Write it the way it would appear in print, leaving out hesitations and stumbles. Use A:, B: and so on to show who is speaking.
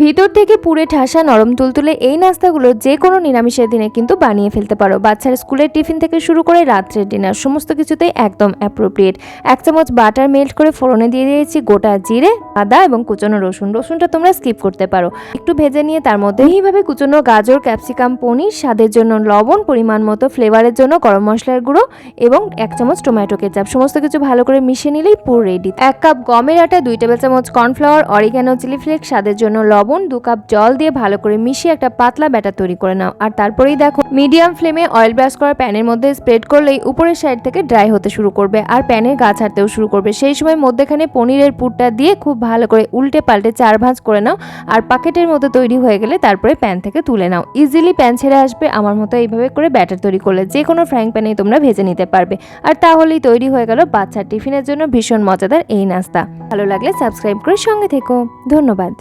A: ভিতর থেকে পুড়ে ঠাসা নরম তুলতুলে এই নাস্তাগুলো যে কোনো নিরামিষের দিনে কিন্তু বানিয়ে ফেলতে পারো। বাচ্চার স্কুলের টিফিন থেকে শুরু করে রাত্রের ডিনার সমস্ত কিছুতেই একদম অ্যাপ্রোপ্রিয়েট। 1 চামচ বাটার মেল্ট করে ফোড়নে দিয়ে দিয়েছি গোটা জিরে, আদা এবং কুচনো রসুনটা তোমরা স্কিপ করতে পারো। একটু ভেজে নিয়ে তার মধ্যে এইভাবে কুচনো গাজর, ক্যাপসিকাম, পনির, স্বাদের জন্য লবণ, পরিমাণ মতো ফ্লেভারের জন্য গরম মশলার গুঁড়ো এবং 1 চামচ টমেটো কেচাপ সমস্ত কিছু ভালো করে মিশিয়ে নিলেই পুরো রেডি। 1 কাপ গমের আটা, 2 টেবিল চামচ কর্নফ্লাওয়ার, অরিগ্যানো, চিলি ফ্লেক্স, স্বাদের জন্য লবণ, 2 কাপ জল দিয়ে ভালো করে মিশিয়ে একটা পাতলা ব্যাটার তৈরি করে নাও। আর তারপরেই দেখো মিডিয়াম ফ্লেমে অয়েল ব্রাশ করা প্যানের মধ্যে স্প্রেড করলেই উপরের সাইড থেকে ড্রাই হতে শুরু করবে আর প্যানের গা ছাড়তেও শুরু করবে। সেই সময় মধ্যেখানে পনিরের পুরটা দিয়ে খুব ভালো করে উল্টে পাল্টে 4 ভাঁজ করে নাও। আর প্যাকেটের মতো তৈরি হয়ে গেলে তারপরে প্যান থেকে তুলে নাও। ইজিলি প্যান ছেড়ে আসবে। আমার মতো এইভাবে করে ব্যাটার তৈরি করলে যে কোনো ফ্রাইং প্যানেই তোমরা ভেজে নিতে পারবে। আর তাহলেই তৈরি হয়ে গেল বাচ্চার টিফিনের জন্য ভীষণ মজাদার এই নাস্তা। ভালো লাগলে সাবস্ক্রাইব করে সঙ্গে থেকো। ধন্যবাদ।